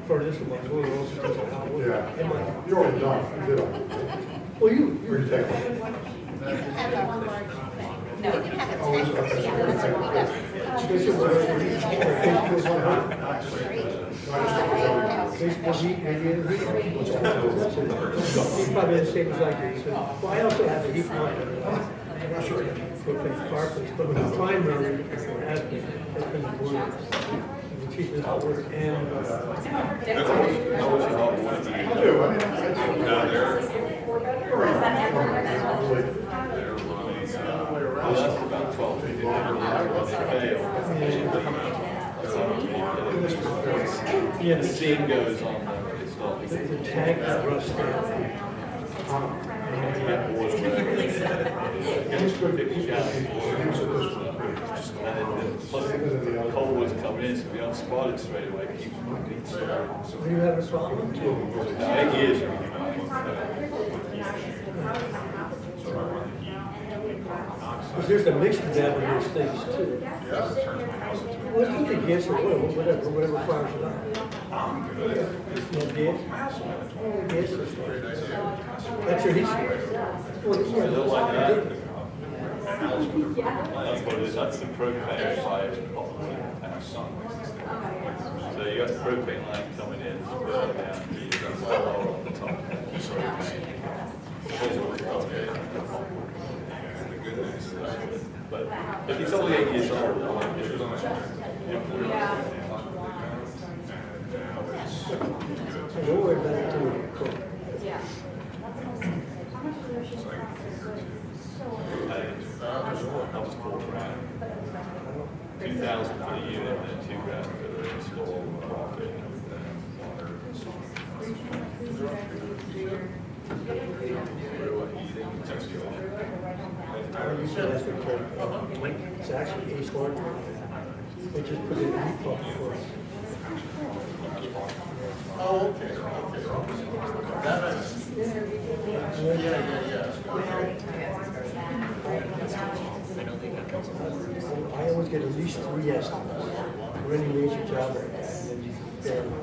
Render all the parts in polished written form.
for this one, we're also talking about. Yeah, you're already done, you did it. Well, you Where'd you take it? You can have it one large. No, you can have it Oh, it's 10. okay. Yeah, that's what we got. this is what he's probably the same as I do. So, well, I also have a heat pump. Propane fireplace, but the primary has been the boiler. The cheapest boiler and. I do, I mean, Yeah, The steam goes on the tank that rusts down. the cold was coming in, so we don't spot it straight away. Keeps moving. Do you have a problem? 8 years. Because there's a mix of that in those things too. Well, you can gas or whatever fires it up. No gas? Gas is fine. That's your heat. Well, yeah, That's what it is. That's the propane fire. So you got the propane line coming in, it's burning down the well on the top. But if it's only 8 years old, don't worry about it too. I was $4,000. 2,000 for the unit and then $2,000 for the install profit. It's actually Ace Hardware. They just put it in the heat pump for us. oh, okay. That makes sense. I always get at least 3 estimates for any major job like that, and then you compare them.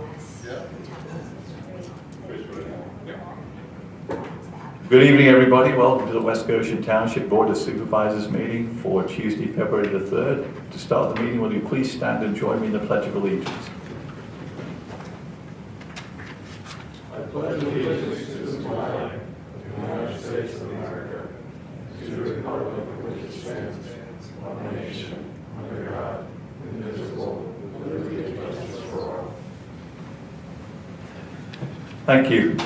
Good evening, everybody. Welcome to the West Goshen Township Board of Supervisors meeting for Tuesday, February the 3rd. To start the meeting, will you please stand and join me in the Pledge of Allegiance? I pledge allegiance to the flag of the United States of America, to the republic for which it stands, one nation, under God, indivisible, with liberty and justice for all. Thank you.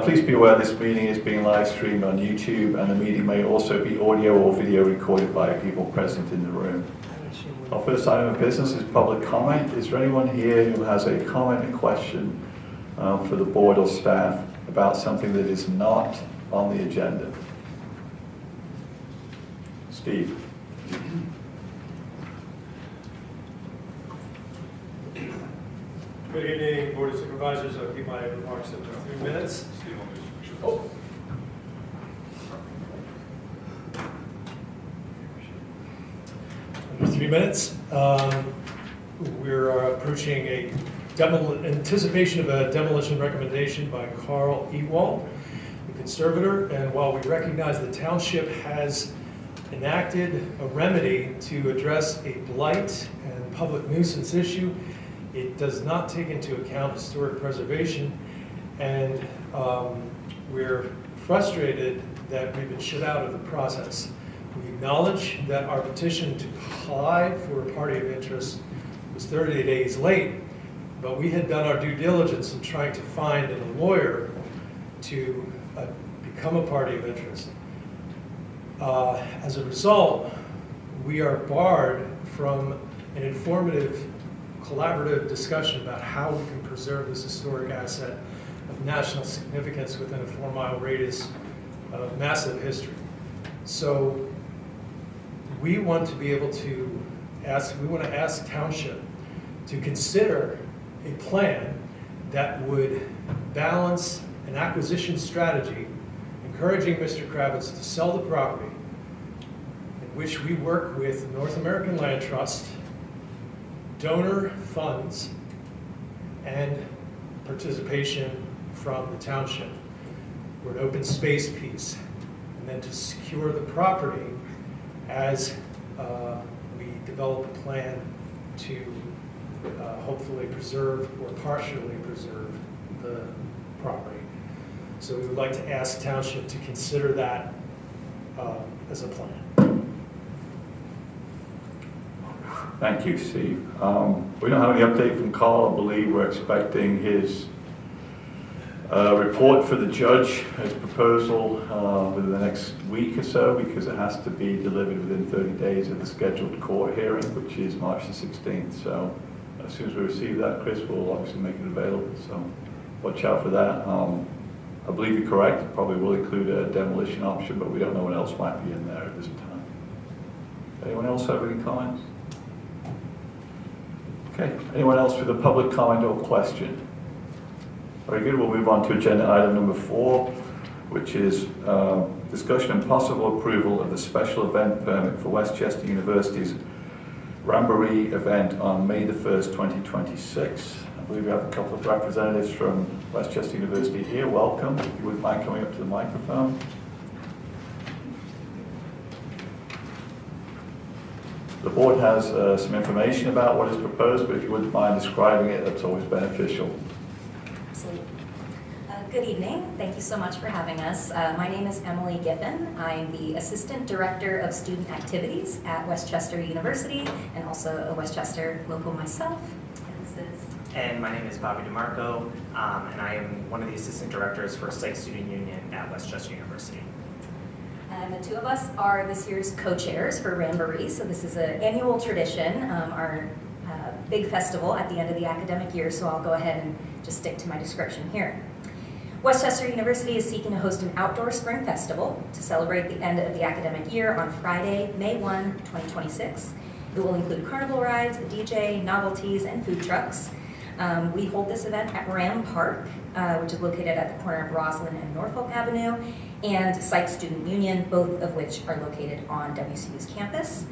Please be aware this meeting is being live streamed on YouTube, and the meeting may also be audio or video recorded by people present in the room. Our first item of business is public comment. Is there anyone here who has a comment or question for the board or staff about something that is not on the agenda? Steve. Good evening, Board of Supervisors. I'll keep my remarks up to 3 minutes. Oh. Under 3 minutes. We're approaching anticipation of a demolition recommendation by Carl Ewald, the conservator. And while we recognize the township has enacted a remedy to address a blight and public nuisance issue, it does not take into account historic preservation, and we're frustrated that we've been shut out of the process. We acknowledge that our petition to apply for a party of interest was 30 days late, but we had done our due diligence in trying to find a lawyer to become a party of interest. As a result, we are barred from an informative collaborative discussion about how we can preserve this historic asset of national significance within a 4-mile radius of massive history. So we want to be able to ask Township to consider a plan that would balance an acquisition strategy, encouraging Mr. Kravitz to sell the property, in which we work with North American Land Trust, donor funds, and participation from the township for an open space piece, and then to secure the property as we develop a plan to hopefully preserve or partially preserve the property. So we would like to ask Township to consider that as a plan. Thank you, Steve. We don't have any update from Carl. I believe we're expecting his report for the judge, his proposal within the next week or so, because it has to be delivered within 30 days of the scheduled court hearing, which is March the 16th. So as soon as we receive that, Chris will obviously make it available. So watch out for that. I believe you're correct. It probably will include a demolition option, but we don't know what else might be in there at this time. Anyone else have any comments? Okay. Anyone else with a public comment or question? Very good. We'll move on to agenda item number 4, which is discussion and possible approval of the special event permit for Westchester University's Ramboree event on May the 1st, 2026. I believe we have a couple of representatives from Westchester University here. Welcome. If you wouldn't mind coming up to the microphone. The board has some information about what is proposed, but if you wouldn't mind describing it, that's always beneficial. Absolutely. Good evening. Thank you so much for having us. My name is Emily Giffen. I'm the Assistant Director of Student Activities at Westchester University and also a Westchester local myself. And my name is Bobby DeMarco, and I am one of the Assistant Directors for Psych Student Union at Westchester University. And the two of us are this year's co-chairs for Ramboree. So this is an annual tradition, our big festival at the end of the academic year. So I'll go ahead and just stick to my description here. Westchester University is seeking to host an outdoor spring festival to celebrate the end of the academic year on Friday, May 1, 2026. It will include carnival rides, a DJ, novelties, and food trucks. We hold this event at Ram Park, which is located at the corner of Roslyn and Norfolk Avenue, and Psych Student Union, both of which are located on WCU's campus.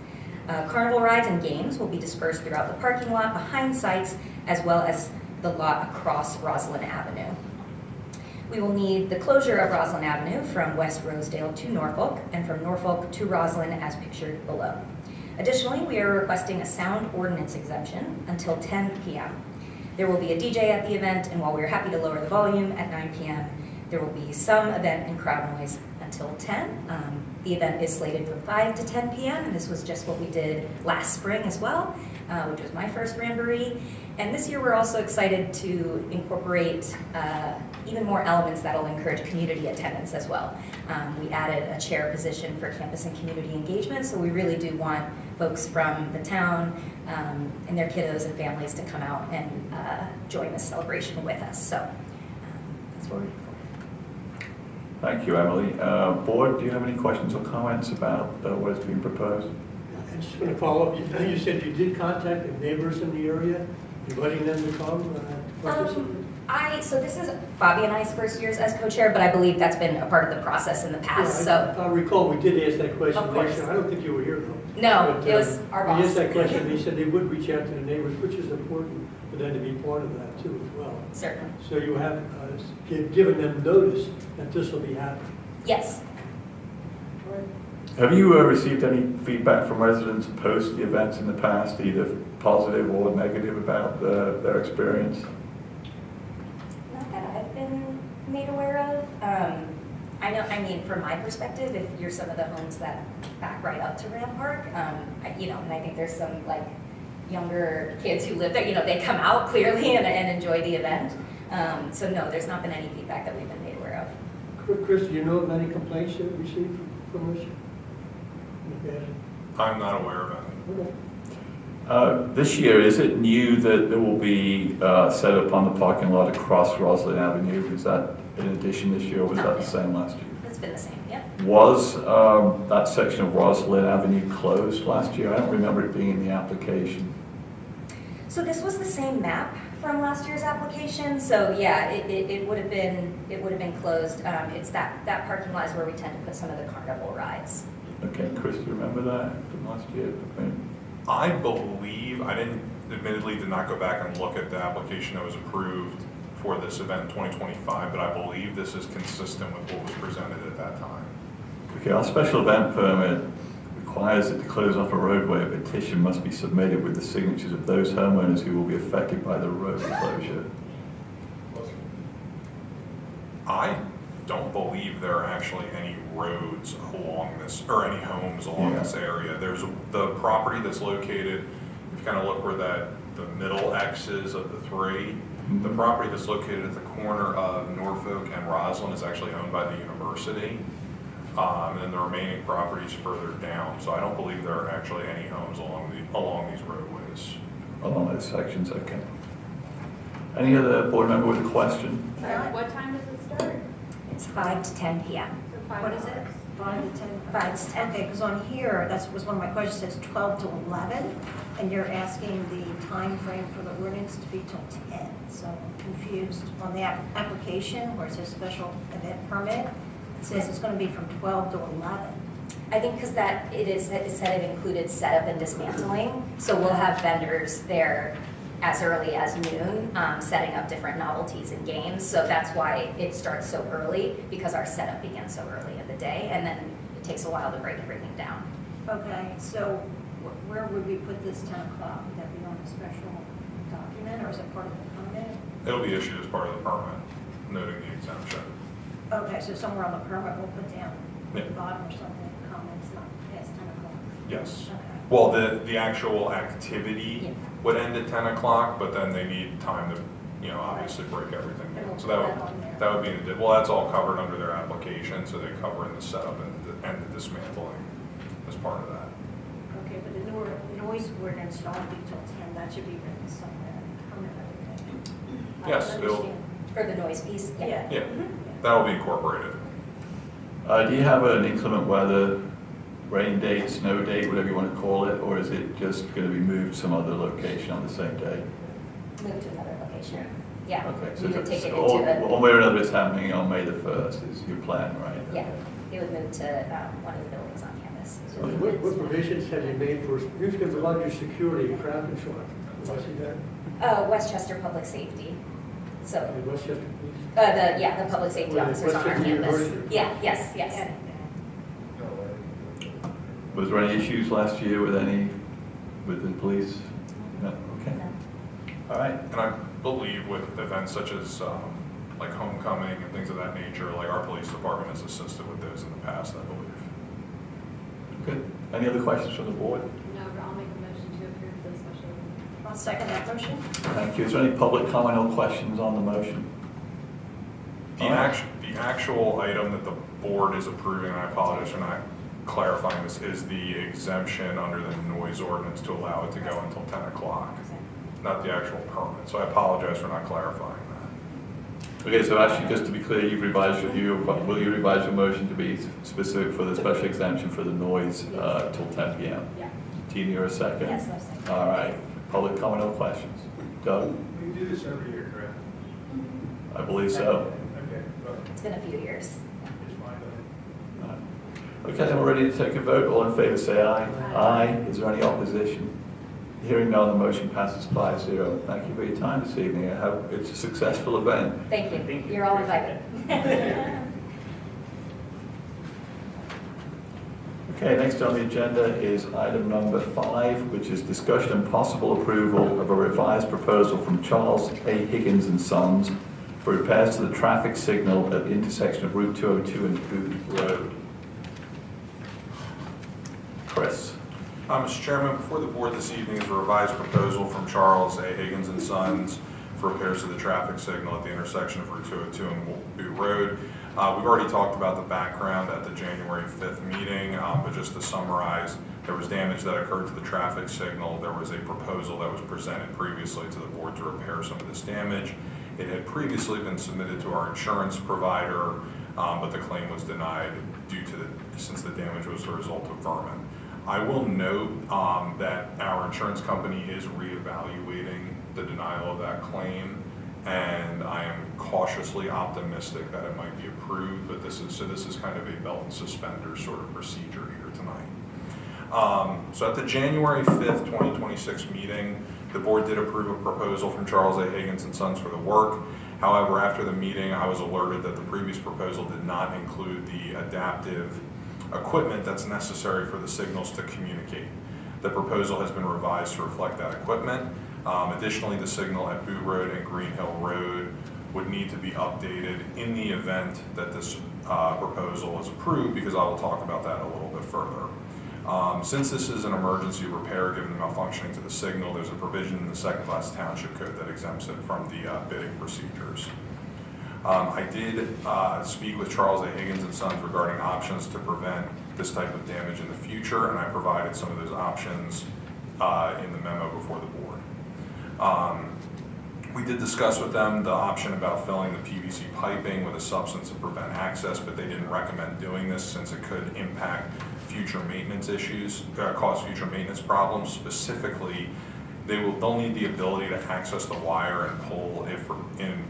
Carnival rides and games will be dispersed throughout the parking lot behind Psych's, as well as the lot across Roslyn Avenue. We will need the closure of Roslyn Avenue from West Rosedale to Norfolk, and from Norfolk to Roslyn as pictured below. Additionally, we are requesting a sound ordinance exemption until 10 p.m. There will be a DJ at the event, and while we are happy to lower the volume at 9 p.m., there will be some event and crowd noise until 10. The event is slated from 5 to 10 p.m., and this was just what we did last spring as well, which was my first Ramboree. And this year we're also excited to incorporate even more elements that will encourage community attendance as well. We added a chair position for campus and community engagement, so we really do want folks from the town and their kiddos and families to come out and join this celebration with us. So that's what we're doing. Thank you, Emily. Board, do you have any questions or comments about what is being proposed? I'm just going to follow up. You said you did contact the neighbors in the area, inviting them to come participate? So this is Bobby and I's first years as co-chair, but I believe that's been a part of the process in the past. Yeah, So I recall we did ask that question Of last course. year. I don't think you were here though. No, But, it was our boss. We asked that question, they said they would reach out to the neighbors, which is important for them to be part of that too as well. Certainly. So you have given them notice that this will be happening. Yes. Have you received any feedback from residents post the events in the past, either positive or negative about their experience? Not that I've been made aware of. I mean, from my perspective, if you're some of the homes that back right up to Ram Park, and I think there's some like younger kids who live there, they come out clearly and enjoy the event. So no, there's not been any feedback that we've been made aware of. Chris, do you know of any complaints you received from this? Okay. I'm not aware of it. Okay. This year, is it new that there will be set up on the parking lot across Roslyn Avenue? Is that in addition this year, or was that the same last year? It's been the same, yep. Was that section of Roslyn Avenue closed last year? I don't remember it being in the application. So this was the same map from last year's application. So yeah, it would have been closed. It's that parking lot is where we tend to put some of the carnival rides. Okay, Chris, do you remember that from last year? I believe, I didn't admittedly did not go back and look at the application that was approved for this event in 2025, but I believe this is consistent with what was presented at that time. Okay, our special event permit requires that to close off a roadway, a petition must be submitted with the signatures of those homeowners who will be affected by the road closure. I don't believe there are actually any roads along this, or any homes along this area. There's the property that's located, if you kind of look where the middle X is of the three, the property that's located at the corner of Norfolk and Roslyn is actually owned by the university. And then the remaining properties further down. So I don't believe there are actually any homes along these roadways. Along those sections, okay. Any other board member with a question? What time does it start? It's 5 to 10 p.m. What is it? 5 to 10? 5 to 10. Okay, because on here, that was one of my questions, it says 12 to 11, and you're asking the time frame for the ordinance to be till 10. So I'm confused on the application where it says special event permit. It says it's going to be from 12 to 11. I think because it said it included setup and dismantling, so we'll have vendors there as early as noon, setting up different novelties and games. So that's why it starts so early, because our setup begins so early in the day, and then it takes a while to break everything down. Okay, so where would we put this 10 o'clock? Would that be on a special document, or is it part of the permit? It'll be issued as part of the permit, noting the exemption. Okay, so somewhere on the permit, we'll put down at Yeah. the bottom or something, comments not past 10 o'clock. Yes. Okay. Well, the actual activity Yeah. would end at 10 o'clock, but then they need time to, obviously break everything down. So that would be, well, that's all covered under their application, so they cover in the setup and the dismantling as part of that. Okay, but the noise ordinance should only be till 10, that should be written somewhere, permit everything. Yes, I it'll- understand. For the noise piece? Yeah. Yeah, that'll be incorporated. Do you have an inclement weather, rain date, snow date, whatever you want to call it, or is it just going to be moved to some other location on the same day? Move to another location. Yeah. Okay, We would take it so into the, one way or another it's happening on May the 1st is your plan, right? yeah, it would move to one of the buildings on campus. What provisions have you made for, who's going to provide your security and crowd control? Do I see that? Westchester Public Safety. So, In Westchester, please? the public safety Where the officers on our Westchester campus. University? Yeah, yes. Was there any issues last year with the police? No, okay. No. All right. And I believe with events such as like homecoming and things of that nature, like our police department has assisted with those in the past, I believe. Good. Any other questions from the board? No, but I'll make a motion to approve the special. I'll second that motion. Thank you. Is there any public comment or questions on the motion? The actual item that the board is approving, and I apologize for not clarifying this, is the exemption under the noise ordinance to allow it to go until 10 o'clock, not the actual permit. So I apologize for not clarifying that. Okay, so actually, just to be clear, will you revise your motion to be specific for the special exemption for the noise till 10 p.m.? Yeah. Tina, you're a second? Yes, I'll second. All right. Public comment or questions? Doug? We do this every year, correct? I believe so. Okay, well, It's been a few years. it's fine, All right. Okay, then we're ready to take a vote. All in favor, say aye. Aye. Is there any opposition? Hearing none, the motion passes 5-0. Thank you for your time this evening. It's a successful event. Thank you. Thank you. You're all invited. Okay, next on the agenda is item number 5, which is discussion and possible approval of a revised proposal from Charles A. Higgins and Sons for repairs to the traffic signal at the intersection of Route 202 and Booth Road. Chris. Mr. Chairman, before the board this evening is a revised proposal from Charles A. Higgins and Sons for repairs to the traffic signal at the intersection of Route 202 and Boot Road. We've already talked about the background at the January 5th meeting, but just to summarize, there was damage that occurred to the traffic signal. There was a proposal that was presented previously to the board to repair some of this damage. It had previously been submitted to our insurance provider, but the claim was denied since the damage was a result of vermin. I will note that our insurance company is reevaluating the denial of that claim, and I am cautiously optimistic that it might be approved, but this is kind of a belt and suspenders sort of procedure here tonight. So at the January 5th, 2026 meeting, The board did approve a proposal from Charles A. Higgins and Sons for the work. However, after the meeting, I was alerted that the previous proposal did not include the adaptive equipment that's necessary for the signals to communicate. The proposal has been revised to reflect that equipment. Additionally, the signal at Boot Road and Green Hill Road would need to be updated in the event that this proposal is approved, because I will talk about that a little bit further. Since this is an emergency repair given the malfunctioning to the signal, there's a provision in the second-class township code that exempts it from the bidding procedures. I did speak with Charles A. Higgins and Sons regarding options to prevent this type of damage in the future, and I provided some of those options in the memo before the board. We did discuss with them the option about filling the PVC piping with a substance to prevent access, but they didn't recommend doing this since it could impact future maintenance issues, cause future maintenance problems. Specifically, they'll need the ability to access the wire and pull if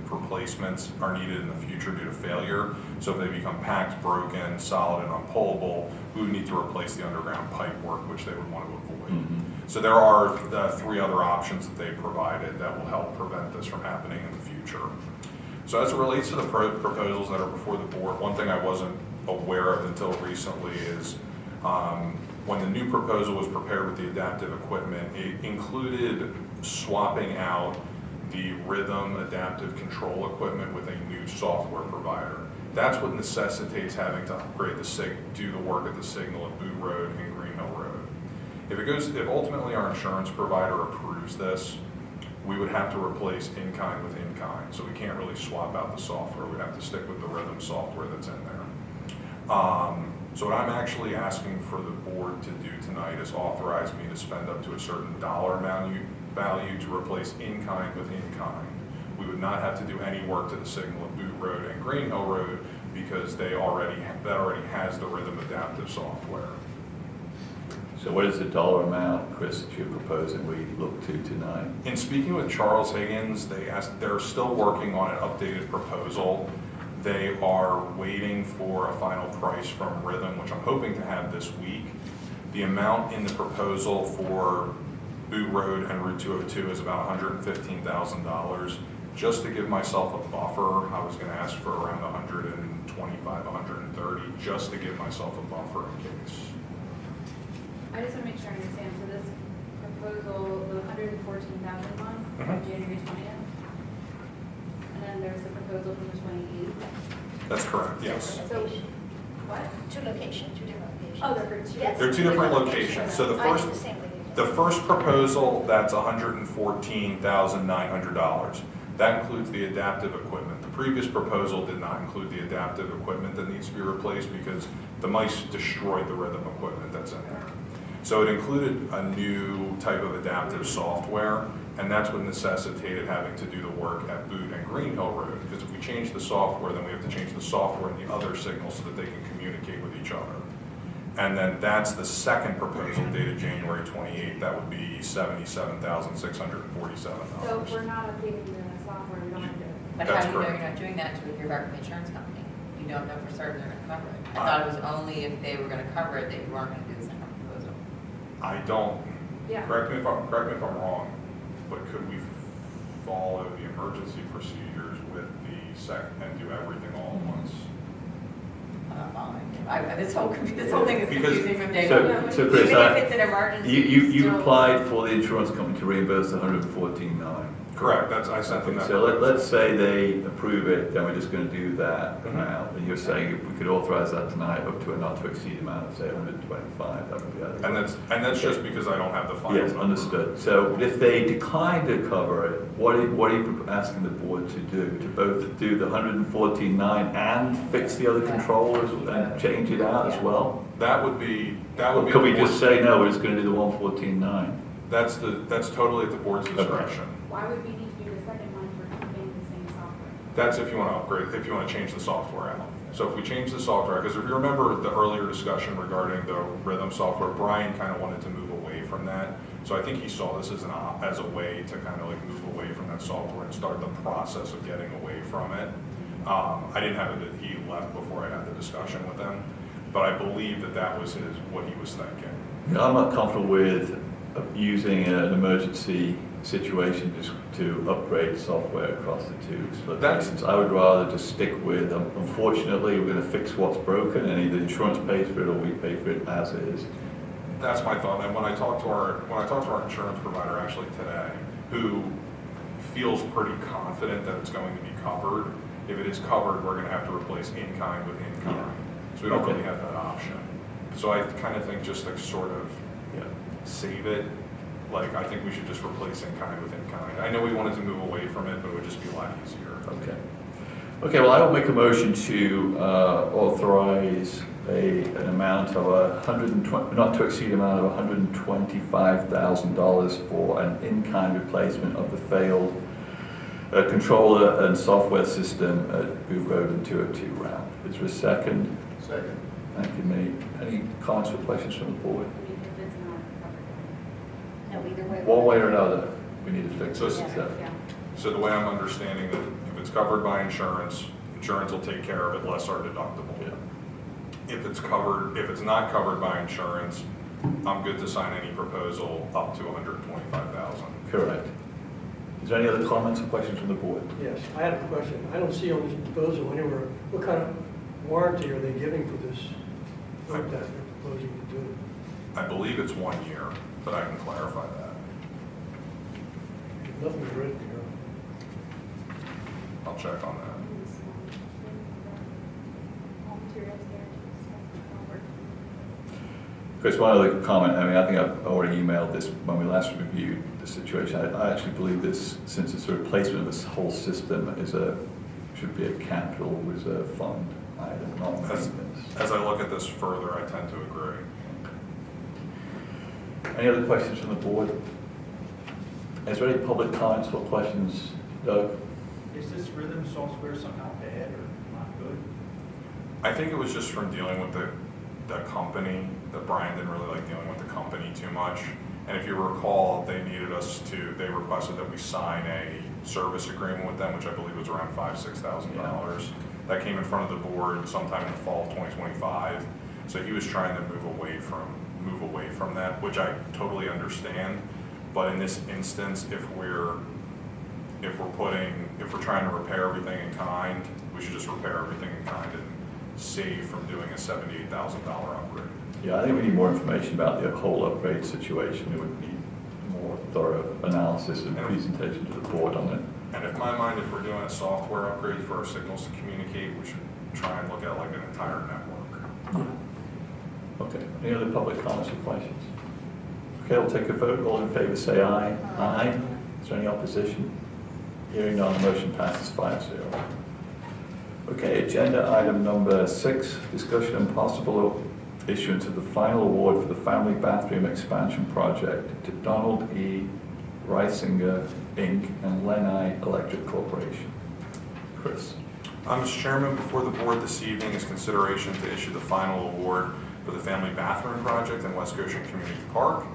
replacements are needed in the future due to failure. So if they become packed, broken, solid, and unpullable, we would need to replace the underground pipe work, which they would want to avoid. Mm-hmm. So there are the 3 other options that they provided that will help prevent this from happening in the future. So as it relates to the proposals that are before the board, one thing I wasn't aware of until recently is when the new proposal was prepared with the adaptive equipment, it included swapping out the Rhythm adaptive control equipment with a new software provider. That's what necessitates having to upgrade do the work at the signal at Boot Road and Green Hill Road. If ultimately our insurance provider approves this, we would have to replace in-kind with in-kind. So we can't really swap out the software. We'd have to stick with the Rhythm software that's in there. So what I'm actually asking for the board to do tonight is authorize me to spend up to a certain dollar value to replace in-kind with in-kind. We would not have to do any work to the signal at Boot Road and Green Hill Road because that already has the Rhythm adaptive software. So what is the dollar amount, Chris, that you're proposing we look to tonight? In speaking with Charles Higgins, they're still working on an updated proposal. They are waiting for a final price from Rhythm, which I'm hoping to have this week. The amount in the proposal for Boot Road and Route 202 is about $115,000. Just to give myself a buffer, I was going to ask for around 125, 130, just to give myself a buffer in case. I just want to make sure I understand. So this proposal, the 114,000 one, January 20th, and then there's the proposal from the 28th. That's correct, yes. So, what? 2 locations, 2 different locations. Oh, they're for 2. Yes. They're 2 different locations. So the first proposal, that's $114,900. That includes the adaptive equipment. The previous proposal did not include the adaptive equipment that needs to be replaced because the mice destroyed the Rhythm equipment that's in there. So it included a new type of adaptive software, and that's what necessitated having to do the work at Boot and Green Hill Road, because if we change the software, then we have to change the software and the other signals so that they can communicate with each other. And then that's the second proposal dated January 28th. That would be $77,647. So if we're not updating the software, we don't have to. But That's how do you know correct. you're not doing that with your American insurance company? You don't know for certain they're going to cover it. I thought it was only if they were going to cover it that you weren't going to do the second proposal. I don't, Yeah. correct me if I'm wrong, but could we follow the emergency procedures with the second and do everything all at once? I'm not following. This whole thing is Because- confusing from day So- one. so Chris, Even if it's an emergency. You still- applied for the insurance company to reimburse the $114,900. Correct, I sent them that. So let's say they approve it, then we're just going to do that amount. And you're saying if we could authorize that tonight up to a not to exceed amount of, say, 125, that would be other. And that's just because I don't have the final. Yes, number. understood. So if they decline to cover it, what are you asking the board to do? To both do the 114,900 and fix the other controllers and change it out as well? That would be. Or could we just say, no, we're just going to do the 114,900? That's totally at the board's discretion. Why would we need to do the second one for keeping the same software? That's if you want to upgrade, if you want to change the software out. So if we change the software, because if you remember the earlier discussion regarding the Rhythm software, Brian kind of wanted to move away from that. So I think he saw this as a way to kind of like move away from that software and start the process of getting away from it. I didn't have it, he left before I had the discussion with him, but I believe that was what he was thinking. I'm not comfortable with using an emergency situation is to upgrade software across the two locations. I would rather just stick with, unfortunately, we're going to fix what's broken, and either insurance pays for it or we pay for it as is. That's my thought. And when I talked to our insurance provider actually today, who feels pretty confident that it's going to be covered. If it is covered, we're going to have to replace in-kind with in-kind. So we don't really have that option. So I kind of think just to sort of save it, like I think we should just replace in-kind with in-kind. I know we wanted to move away from it, but it would just be a lot easier. Okay. Okay, well, I will make a motion to authorize an amount of not to exceed amount of $125,000 for an in-kind replacement of the failed controller and software system at Booth Road and 202 round. Is there a second? Second. Thank you, Nate. Any comments or questions from the board? No, either way. One way or another, we need to fix this. So the way I'm understanding that if it's covered by insurance, insurance will take care of it less our deductible. Yeah. If it's not covered by insurance, I'm good to sign any proposal up to $125,000. Correct. Is there any other comments or questions from the board? Yes, I had a question. I don't see on this proposal anywhere, what kind of warranty are they giving for this work that they're proposing to do? I believe it's 1 year, but I can clarify that. Nothing's written here. I'll check on that. Chris, one other comment. I mean, I think I've already emailed this when we last reviewed the situation. I actually believe this, since it's a replacement of this whole system, should be a capital reserve fund item, not maintenance. As I look at this further, I tend to agree. Any other questions from the board? Is there any public comments or questions, Doug? Is this rhythm software somehow bad or not good? I think it was just from dealing with the company, that Brian didn't really like dealing with the company too much. And if you recall, they requested that we sign a service agreement with them, which I believe was around $5,000–6,000. That came in front of the board sometime in the fall of 2025. So he was trying to move away from that, which I totally understand. But in this instance, if we're trying to repair everything in kind, we should just repair everything in kind and save from doing a $78,000 upgrade. Yeah, I think we need more information about the whole upgrade situation. We would need more thorough analysis and presentation to the board on it. And in my mind, if we're doing a software upgrade for our signals to communicate, we should try and look at like an entire network. Okay, any other public comments or questions? Okay, we'll take a vote. All in favor say aye. Aye. Is there any opposition? Hearing none, the motion passes 5-0. Okay, agenda item number 6, discussion and possible issuance of the final award for the family bathroom expansion project to Donald E. Reisinger, Inc. and Lenai Electric Corporation. Chris. Mr. Chairman, before the board this evening is consideration to issue the final award for the family bathroom project in West Goshen Community Park.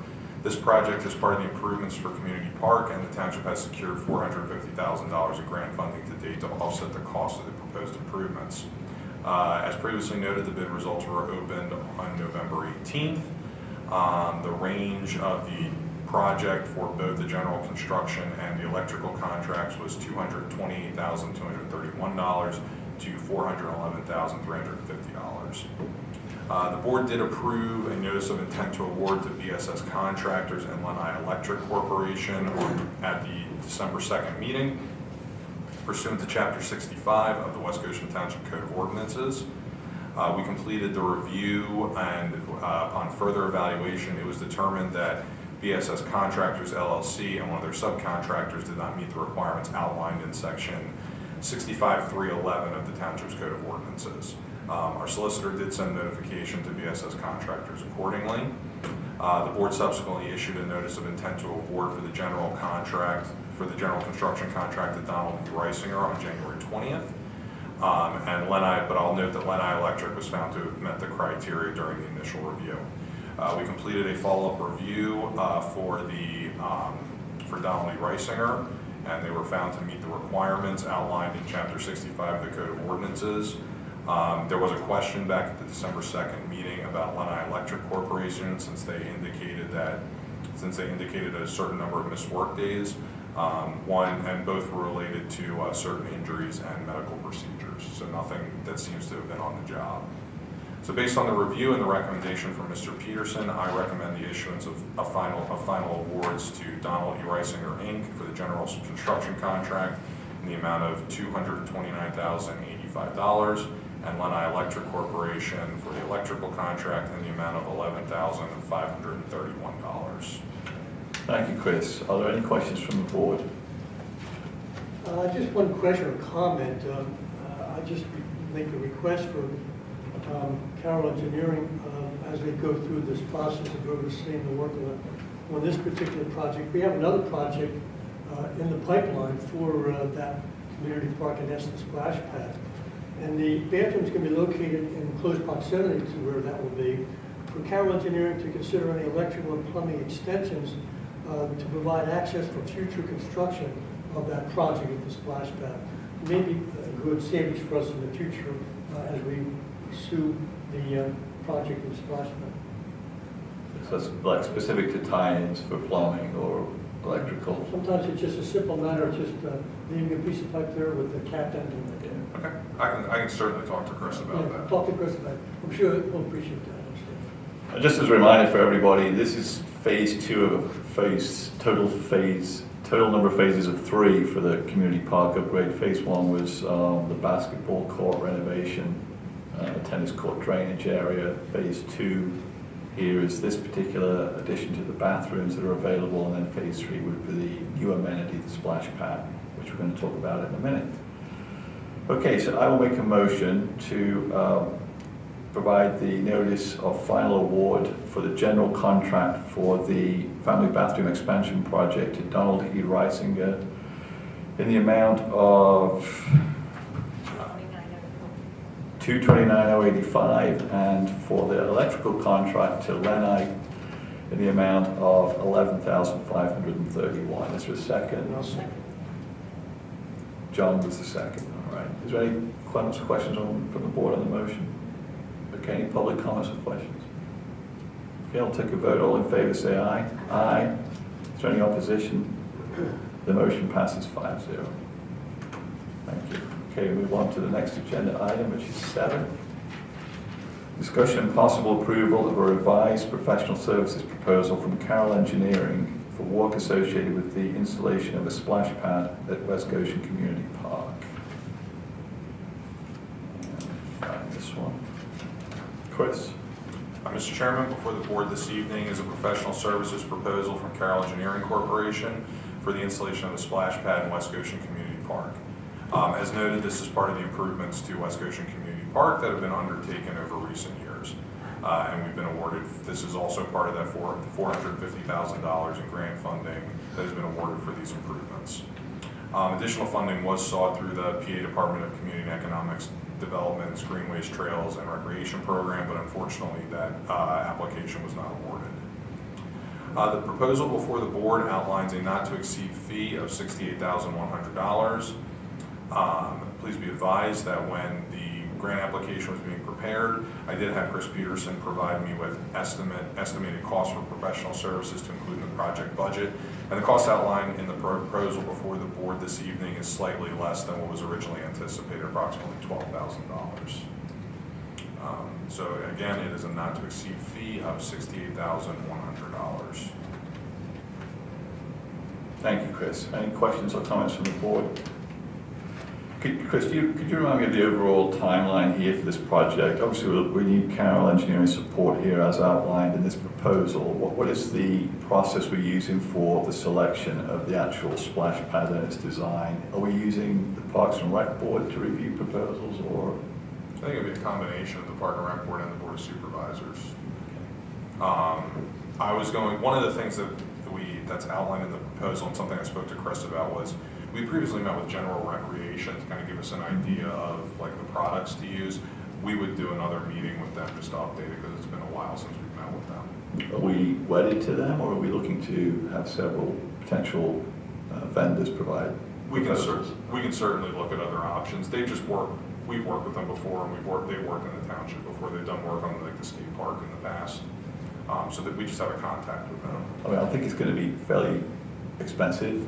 This project is part of the improvements for Community Park, and the township has secured $450,000 of grant funding to date to offset the cost of the proposed improvements. As previously noted, the bid results were opened on November 18th. The range of the project for both the general construction and the electrical contracts was $228,231 to $411,350. The board did approve a notice of intent to award to BSS Contractors and Lenai Electric Corporation at the December 2nd meeting, pursuant to Chapter 65 of the West Goshen Township Code of Ordinances. We completed the review, and upon further evaluation, it was determined that BSS Contractors LLC and one of their subcontractors did not meet the requirements outlined in Section 65.311 of the Township's Code of Ordinances. Our solicitor did send notification to BSS Contractors accordingly. The board subsequently issued a notice of intent to award for the general construction contract to Donald E. Reisinger on January 20th. But I'll note that Lenai Electric was found to have met the criteria during the initial review. We completed a follow-up review for Donald E. Reisinger, and they were found to meet the requirements outlined in Chapter 65 of the Code of Ordinances. There was a question back at the December 2nd meeting about Lenai Electric Corporation, since they indicated that since they indicated a certain number of missed work days. And both were related to certain injuries and medical procedures, so nothing that seems to have been on the job. So based on the review and the recommendation from Mr. Peterson, I recommend the issuance of final awards to Donald E. Reisinger, Inc. for the general construction contract in the amount of $229,085, and Lenai Electric Corporation for the electrical contract in the amount of $11,531. Thank you, Chris. Are there any questions from the board? Just one question or comment. I just make a request for Carroll Engineering as they go through this process of overseeing the work on this particular project. We have another project in the pipeline for that community park, and that's the splash pad. And the bathroom is going to be located in close proximity to where that will be. For Carroll Engineering to consider any electrical and plumbing extensions to provide access for future construction of that project at the splash pad. Maybe a good savings for us in the future as we pursue the project of the splash pad. So it's like specific to tie-ins for plumbing or electrical? Sometimes it's just a simple matter of just leaving a piece of pipe there with the cap ending it. Okay, I can certainly talk to Chris about that. Talk to Chris about it. I'm sure he'll appreciate that. Just as a reminder for everybody, this is phase 2 of total number of phases of 3 for the community park upgrade. Phase 1 was the basketball court renovation, the tennis court drainage area. Phase 2 here is this particular addition to the bathrooms that are available, and then phase 3 would be the new amenity, the splash pad, which we're going to talk about in a minute. Okay, so I will make a motion to provide the notice of final award for the general contract for the family bathroom expansion project to Donald E. Reisinger in the amount of $229,085, and for the electrical contract to Lenai in the amount of $11,531. Is there a second? I'll second. John was the second. All right. Is there any questions from the board on the motion? Okay, any public comments or questions? Okay, I'll take a vote. All in favor say aye. Aye. Is there any opposition? The motion passes 5-0. Thank you. Okay, move on to the next agenda item, which is 7. Discussion and possible approval of a revised professional services proposal from Carroll Engineering for work associated with the installation of a splash pad at West Goshen Community Park. Find this one. Chris. Mr. Chairman, before the board this evening is a professional services proposal from Carroll Engineering Corporation for the installation of a splash pad in West Goshen Community Park. As noted, this is part of the improvements to West Goshen Community Park that have been undertaken over recent years. And we've been awarded, this is also part of that $450,000 in grant funding that has been awarded for these improvements. Additional funding was sought through the PA Department of Community and Economics Development's Greenways, Trails, and Recreation Program, but unfortunately that application was not awarded. The proposal before the board outlines a not-to-exceed fee of $68,100. Please be advised that when the grant application was being prepared, I did have Chris Peterson provide me with estimated costs for professional services to include in the project budget. And the cost outline in the proposal before the board this evening is slightly less than what was originally anticipated, approximately $12,000. So again, it is a not-to-exceed fee of $68,100. Thank you, Chris. Any questions or comments from the board? Chris, could you remind me of the overall timeline here for this project? Obviously, we need Carroll Engineering support here as outlined in this proposal. What is the process we're using for the selection of the actual splash pad and its design? Are we using the Parks and Rec Board to review proposals, or? I think it would be a combination of the Park and Rec Board and the Board of Supervisors. One of the things that's outlined in the proposal, and something I spoke to Chris about, was we previously met with General Recreation to kind of give us an idea of like the products to use. We would do another meeting with them just to update it because it's been a while since we've met with them. Are we wedded to them, or are we looking to have several potential vendors provide proposals? We can certainly look at other options. We've worked with them before, and they've worked in the township before. They've done work on like the skate park in the past. so that we just have a contact with them. I mean, I think it's going to be fairly expensive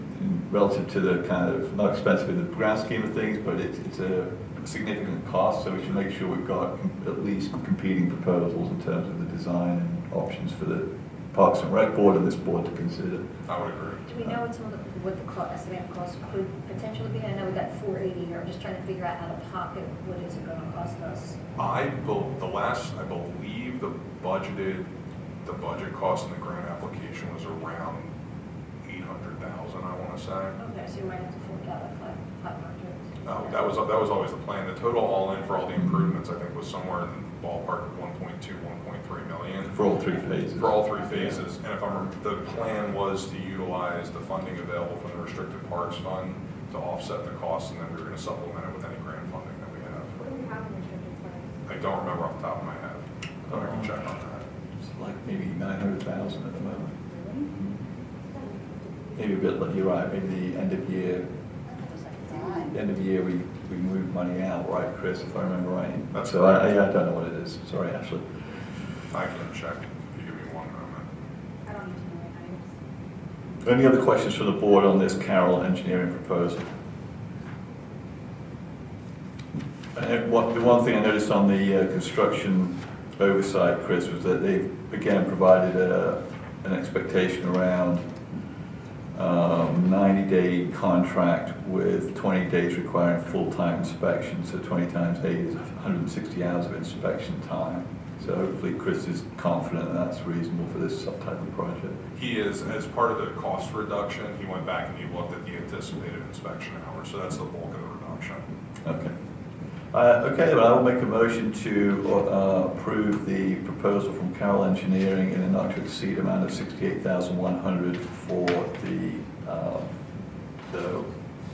relative to the kind of, not expensive in the grand scheme of things, but it's a significant cost, so we should make sure we've got at least competing proposals in terms of the design and options for the Parks and Rec Board and this board to consider. I would agree. Do we know what the estimated cost could potentially be? I know we got 480 here. I'm just trying to figure out out of pocket, what is it going to cost us? I believe the budget cost in the grant application was around 800,000, I want to say. Okay, so you might have to fork out like 500. No, that was always the plan. The total all in for all the improvements, I think, was somewhere in the ballpark of 1.2, 1.3 million. For all three phases. For all three phases. And if I remember, the plan was to utilize the funding available from the Restricted Parks Fund to offset the costs, and then we were going to supplement it with any grant funding that we have. What do we have in restricted funds? I don't remember off the top of my head, but I can check on that. It's like maybe 900,000 at the moment. Really? Maybe a bit, like you're right, maybe the end of year. The end of the year, we move money out, right, Chris, if I remember right? That's so I don't know what it is. Sorry, Ashley. I can check if you give me 1 moment. I don't need to know. Any other questions from the board on this Carroll engineering proposal? And the one thing I noticed on the construction oversight, Chris, was that they again provided an expectation around 90-day contract with 20 days requiring full-time inspection, so 20 times 8 is 160 hours of inspection time. So hopefully Chris is confident that that's reasonable for this type of project. He is, as part of the cost reduction, he went back and he looked at the anticipated inspection hours, so that's the bulk of the reduction. Okay. Okay, well, I will make a motion to approve the proposal from Carroll Engineering in a not to exceed amount of $68,100 for the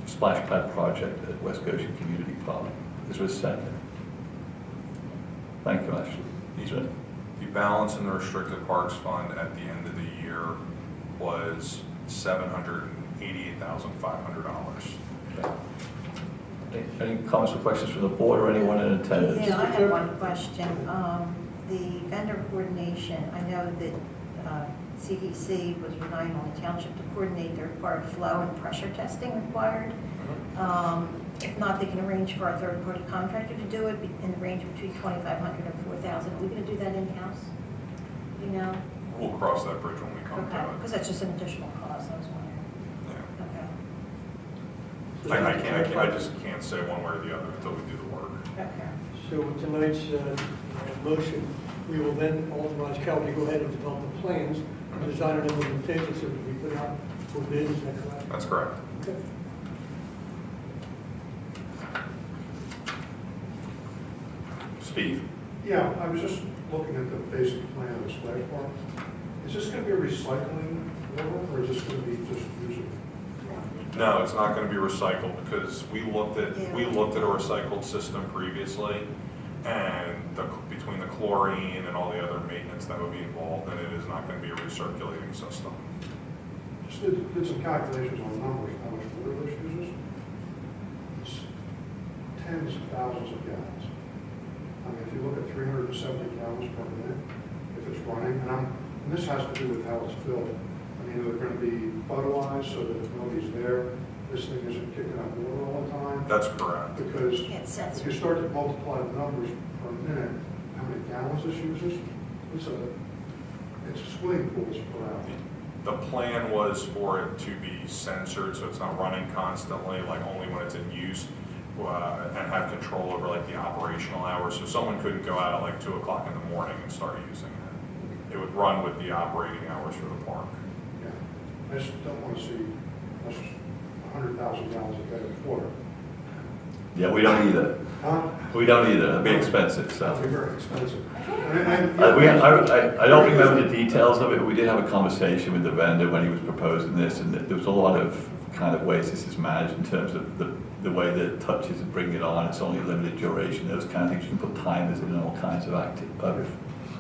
splash pad project at West Goshen Community Park. Is there a second? Thank you, Ashley. The balance in the Restricted Parks Fund at the end of the year was $788,500. Okay. Any comments or questions from the board or anyone in attendance? Yeah, I have one question. The vendor coordination, I know that CDC was relying on the township to coordinate their required flow and pressure testing required. If not, they can arrange for our third-party contractor to do it in the range between $2,500 and $4,000. Are we going to do that in-house? You know? We'll cross that bridge when we come Okay, to it. because that's just an additional cost, I was wondering. Yeah. Okay. I just can't say one way or the other until we do the work. Okay. So with tonight's motion, we will then authorize Carroll to go ahead and develop the plans, design and implementation, so that we put out for bids, is that correct? That's correct. Okay. Steve? Yeah, I was just looking at the basic plan of the splash park. Is this going to be a recycling water, or is this going to be just using? No, it's not going to be recycled because we looked at a recycled system previously, and between the chlorine and all the other maintenance that would be involved, and it is not going to be a recirculating system. Just did some calculations on numbers, how much water this uses. It's tens of thousands of gallons. I mean, if you look at 370 gallons per minute, if it's running, and this has to do with how it's built. I mean, they're going to be photoized so that if nobody's there, this thing isn't kicking up water all the time. That's correct. Because It's if you start to multiply the numbers per minute, how many gallons this uses, it's a swimming pool per hour. The plan was for it to be censored, so it's not running constantly, like only when it's in use, and have control over like the operational hours. So someone couldn't go out at like 2 o'clock in the morning and start using it. It would run with the operating hours for the park. Yeah, I just don't want to see 100,000 gallons a day of water. Yeah, we don't either. Huh? We don't either. It'd be expensive, so. That'd be very expensive. I don't remember the details of it, but we did have a conversation with the vendor when he was proposing this, and there was a lot of kind of ways this is managed in terms of the way the touches and bring it on. It's only a limited duration, those kind of things. You can put timers in and all kinds of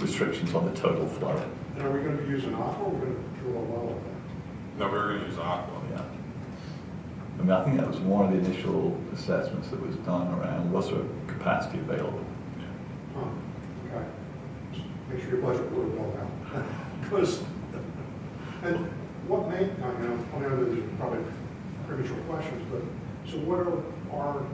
restrictions on the total flow. And are we going to be using aqua, or are we going to drill a well with that? No, we were going to use aqua. Yeah. I mean, I think that was one of the initial assessments that was done around was there capacity available. Huh, okay. make sure your budget will go out. Because, and what may, I know these are probably premature questions, but so what are our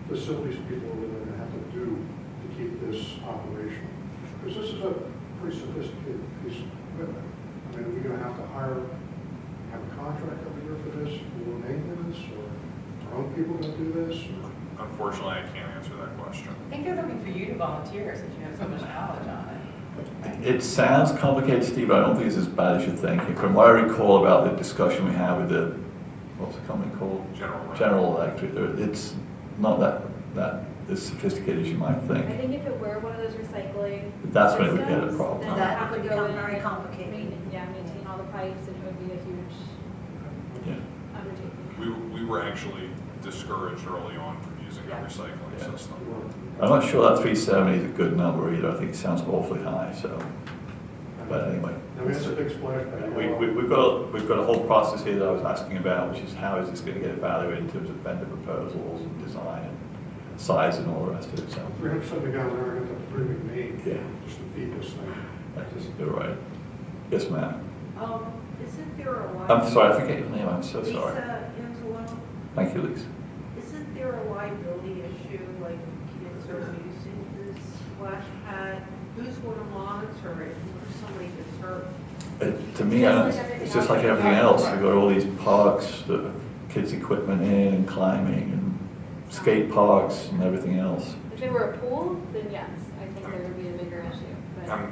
facilities people over there going to have to do to keep this operational? Because this is a pretty sophisticated piece of equipment. I mean, are we going to have to have a contract every year for this, for maintenance, or are our own people going to do this? Unfortunately, I can't answer that question. I think they're looking for you to volunteer since you have so much knowledge on it. It sounds complicated, Steve, but I don't think it's as bad as you're thinking. From what I recall about the discussion we had with the, what's the company called? General Electric, it's not that as sophisticated as you might think. I think if it were one of those recycling That's when it would get a systems, problem. then That have to would go become in very and complicated. maintain all the pipes, and it would be a huge Yeah. undertaking. We were actually discouraged early on from using a recycling system. I'm not sure that 370 is a good number either. I think it sounds awfully high, so. But anyway. I mean, it's a big splash pad. We've got a whole process here that I was asking about, which is how is this going to get evaluated in terms of vendor proposals and design and size and all the rest of it. So 370 gallons an hour, got the pretty big name. Yeah. Just to feed this thing. you're right. Yes, ma'am. Isn't there a liability? I'm sorry, I forget your name. I'm so sorry. Lisa Anzalone? Thank you, Lisa. Isn't there a liability issue, like kids are using this splash pad? Who's going to monitor it? What if somebody gets hurt? To me, it's just like everything else. We've got all these parks, the kids' equipment in and climbing and skate parks and everything else. If it were a pool, then yes, I think there would be a bigger issue. But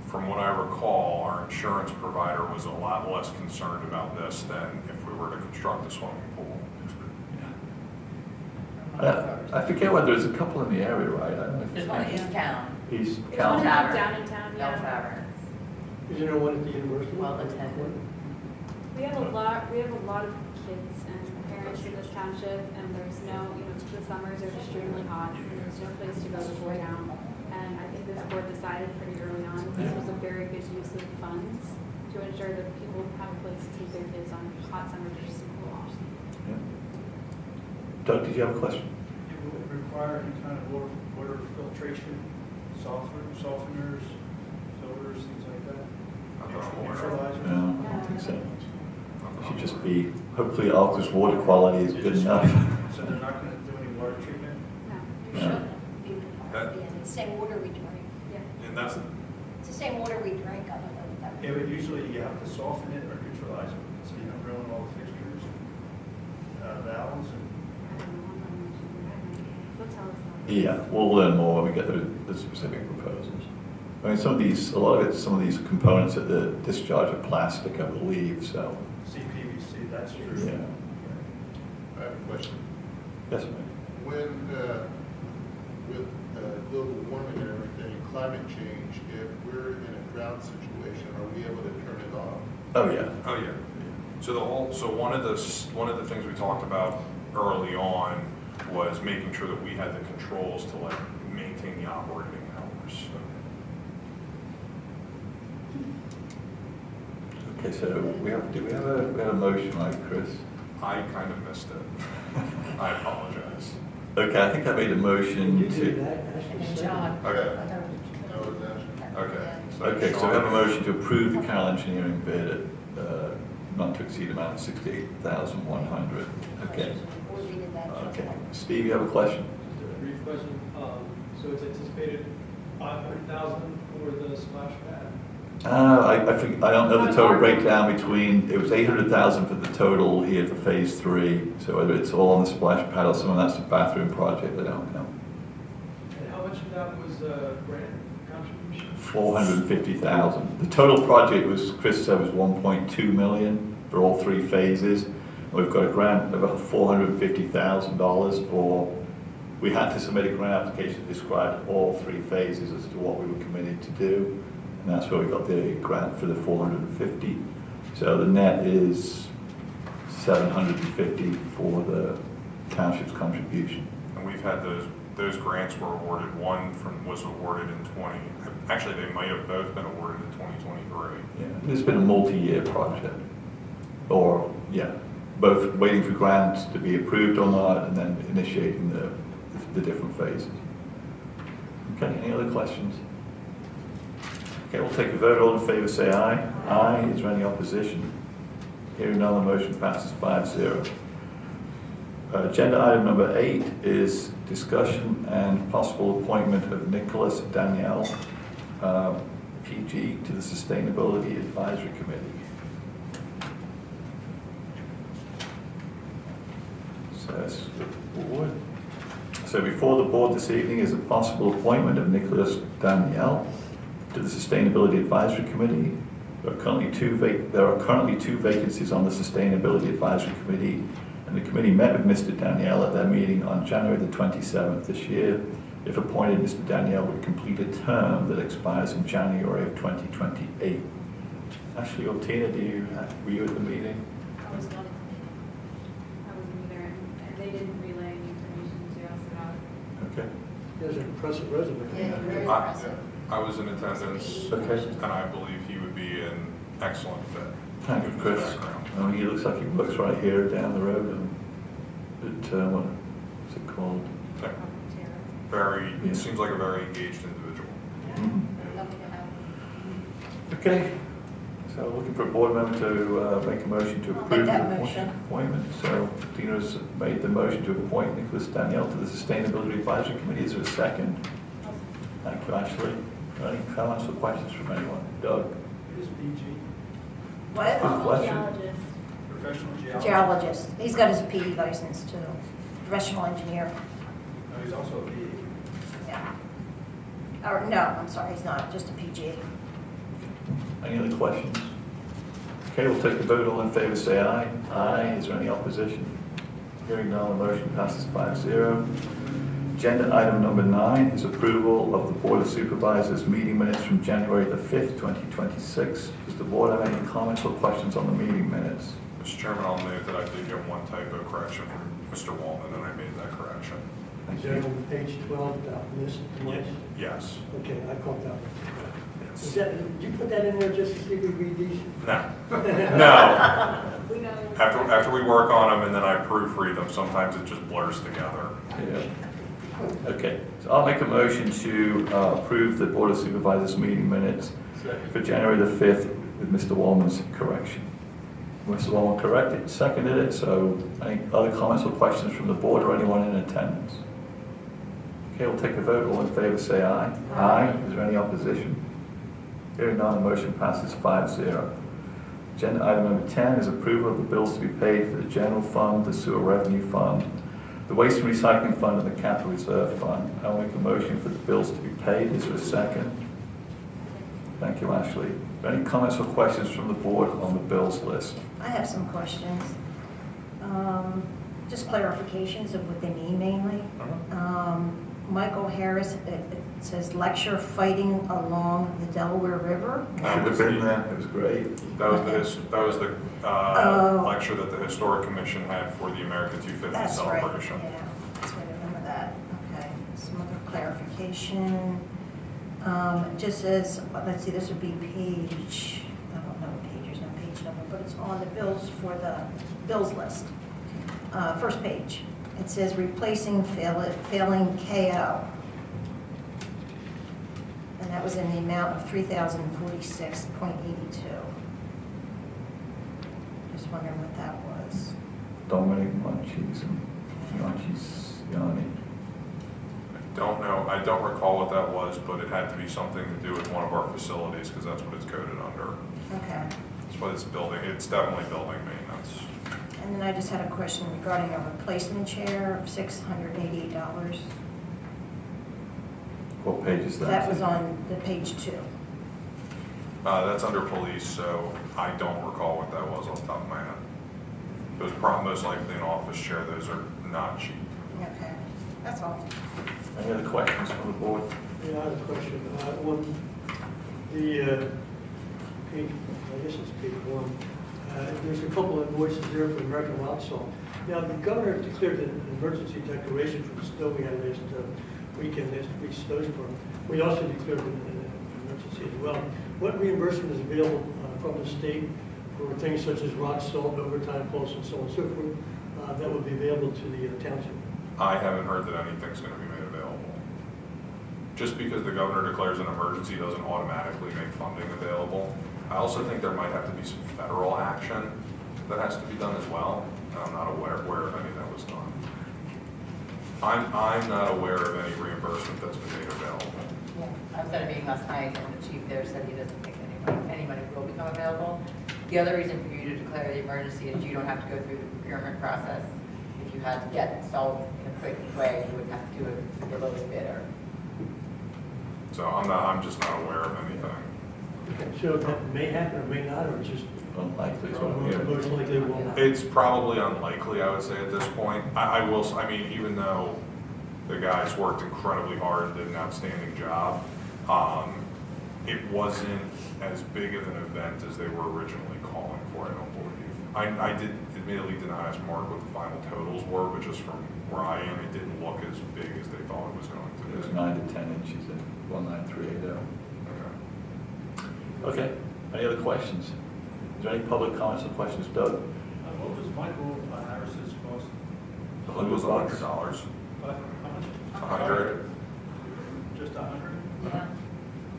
From what I recall, our insurance provider was a lot less concerned about this than if we were to construct a swimming pool. I forget whether there's a couple in the area, right? I don't know if There's one in East Town. East there's one County. down in town, Bell yeah. Taverns. Is there one at the university? Well attended. We have a lot of kids and parents in this township, and there's no, the summers are extremely hot, and there's no place to go to cool down. And I think this board decided pretty early on, this was a very good use of funds to ensure that people have a place to take their kids on hot summer days and cool off. Yeah. Doug, did you have a question? It would require any kind of water filtration, softeners, filters, things like that? Neutralizers? No, I don't think so. It should just be, hopefully Alka's water quality is good enough. So they're not going to do any water treatment? No. No. It's the same water we drink. And that's, It's the same water we drink, I don't know what that Yeah, but usually you have to soften it or neutralize it, so you don't ruin all the fixtures, valves, and They'll tell us that. Yeah, we'll learn more when we get the specific proposals. I mean, a lot of it, some of these components at the discharge are plastic, I believe, so, CPVC, that's true. yeah. I have a question. Yes, ma'am. When, with global warming and everything, climate change, if we're in a drought situation, are we able to turn it off? Oh, yeah. oh yeah. So one of the things we talked about early on was making sure that we had the controls to maintain the operating hours. Okay, so we have a motion, right, Chris? I kind of missed it. I apologize. Okay, I think I made a motion You do to, that, actually. And John. Okay. No, that's, okay, so we have a motion to approve the Carroll Engineering bid at not to exceed amount of $68,100. Okay. Okay. Steve, you have a question? Just a brief question. So it's anticipated 500,000 for the splash pad? I don't know the total breakdown between, it was 800,000 for the total here for phase 3. So whether it's all on the splash pad or some of that's a bathroom project, I don't know. And how much of that was grant contribution? 450,000. The total project was, Chris said, was 1.2 million for all 3 phases. We've got a grant of about $450,000 for, we had to submit a grant application that described all 3 phases as to what we were committed to do. And that's where we got the grant for the 450. So the net is 750 for the township's contribution. And we've had those grants were awarded. One was awarded in actually they might have both been awarded in 2023. Yeah, it's been a multi-year project. Or, yeah, both waiting for grants to be approved or not, and then initiating the different phases. Okay, any other questions? Okay, we'll take a vote. All in favor say aye. Aye. Is there any opposition? Hearing none, the motion passes 5-0. Agenda item number 8 is discussion and possible appointment of Nicholas Danielle, PG, to the Sustainability Advisory Committee. So before the board this evening is a possible appointment of Nicholas Danielle to the Sustainability Advisory Committee. There are currently two vacancies on the Sustainability Advisory Committee, and the committee met with Mr. Danielle at their meeting on January the 27th this year. If appointed, Mr. Danielle would complete a term that expires in January of 2028. Ashley or Tina, were you at the meeting? I wasn't either, and they didn't relay any information to us about it. Okay. He has an impressive resume. Yeah, very impressive. I was in attendance, Okay. and I believe he would be an excellent fit. Thank you, Chris. He looks like he works right here down the road, and what is it called? It seems like a very engaged individual. Lovely to have. Okay, so looking for a board member to make a motion to I'll approve make the that motion. appointment. So Tina's made the motion to appoint Nicholas Danielle to the Sustainability Advisory Committee. Is there a second? Thank you, Ashley. Any comments or questions from anyone? Doug? Who's BG? What? Good question. Geologist. Professional geologist? Geologist. He's got his PE license too. Professional engineer. No, he's also a PE. Yeah. Or, no, I'm sorry, he's not, just a PG. Any other questions? Okay, we'll take the vote. All in favor say aye. Aye. Is there any opposition? Hearing none, the motion passes 5-0. Agenda item number 9 is approval of the Board of Supervisors meeting minutes from January the 5th, 2026. Does the board have any comments or questions on the meeting minutes? Mr. Chairman, I'll note that I did get one typo correction from Mr. Wallman, and I made that correction. Is that on page 12, that list twice? Yes. Okay, I caught that one. Is Yes. that, did you put that in there just to see if we read these? No. No. We know. After we work on them and then I proofread them, sometimes it just blurs together. Yeah. Okay, so I'll make a motion to approve the Board of Supervisors meeting minutes for January the 5th with Mr. Wallman's correction. Mr. Wallman corrected, seconded it, so any other comments or questions from the board or anyone in attendance? Okay, we'll take a vote. All in favor say aye. Aye. Is there any opposition? Hearing none, the motion passes 5-0. Agenda item number 10 is approval of the bills to be paid for the general fund, the sewer revenue fund, the waste and recycling fund, and the capital reserve fund. I'll make a motion for the bills to be paid. Is there a second? Thank you, Ashley. Any comments or questions from the board on the bills list? I have some questions. Just clarifications of what they mean mainly. Michael Harris, it says lecture fighting along the Delaware River. Should have been there. It was great. That was the lecture that the Historic Commission had for the America 250 That's right, celebration. yeah, that's right, I remember that. Okay, some other clarification. It just says, let's see, this would be page, I don't know what page, there's no page number, but it's on the bills for the bills list. First page, it says replacing failing KO. And that was in the amount of $3,046.82. Just wondering what that was. Dominic Munchies and Yanni. Don't know, I don't recall what that was, but it had to be something to do with one of our facilities, because that's what it's coded under. Okay. That's what it's building, it's definitely building maintenance. And then I just had a question regarding a replacement chair of $688. What page is that? That was on the page 2. That's under police, so I don't recall what that was off the top of my head. It was probably most likely an office chair, those are not cheap. Okay, that's all. Any other questions from the board? Yeah, I have a question. On the page, I guess it's page 1, there's a couple of invoices there for American Rock Salt. Now, the governor declared an emergency declaration for the snow we had last weekend, last week's snowstorm. We also declared an emergency as well. What reimbursement is available from the state for things such as rock salt, overtime costs, and so on and so forth, that would be available to the township? I haven't heard that anything's going to be made available. just because the governor declares an emergency doesn't automatically make funding available. I also think there might have to be some federal action that has to be done as well. And I'm not aware of any that was done. I'm not aware of any reimbursement that's been made available. Yeah, I was at a meeting last night, and the chief there said he doesn't think any money will become available. The other reason for you to declare the emergency is you don't have to go through the procurement process. If you had to get it solved in a quick way, you would have to do it with the lowest bidder. So I'm just not aware of anything. Okay, so that may happen or may not, or just Unlikely, is what I'm hearing. most likely won't. It's probably unlikely, I would say, at this point. I mean, even though the guys worked incredibly hard and did an outstanding job, it wasn't as big of an event as they were originally calling for, I don't believe. I admittedly did not ask Mark what the final totals were, but just from where I am, it didn't look as big as they thought it was going to It was be. 9 to 10 inches at 19380. Okay. Okay, any other questions? Is there any public comments or questions, Doug? What was Michael Harris's cost? I believe it was $100. How much? 100. Just 100? Yeah.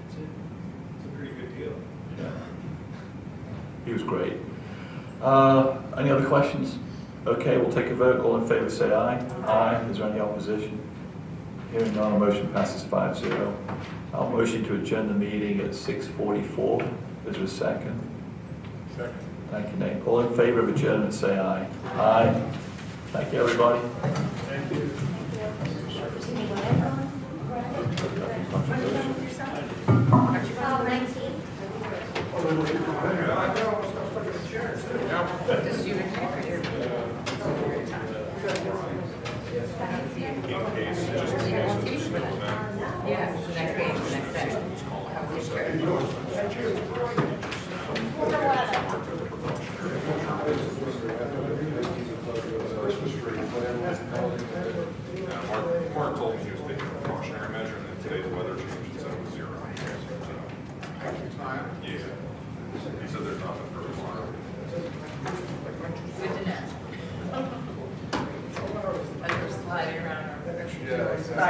It's a pretty good deal. Yeah. He was great. Any other questions? Okay, we'll take a vote. All in favor, say aye. Aye. Is there any opposition? Hearing none, the motion passes 5-0. I'll motion to adjourn the meeting at 6:44. Is there a second? Second. Thank you, Nate. All in favor of adjournment, say aye. Aye. Thank you, everybody. Thank you. Just you and Mark, or you're- Yes, the next page, the next day. Have a safe trip. Mark told me he was taking a precautionary measure, and then today the weather changed and said it was 0. Yeah. He said there's nothing for tomorrow. Good to know. As we're sliding around our. Yeah.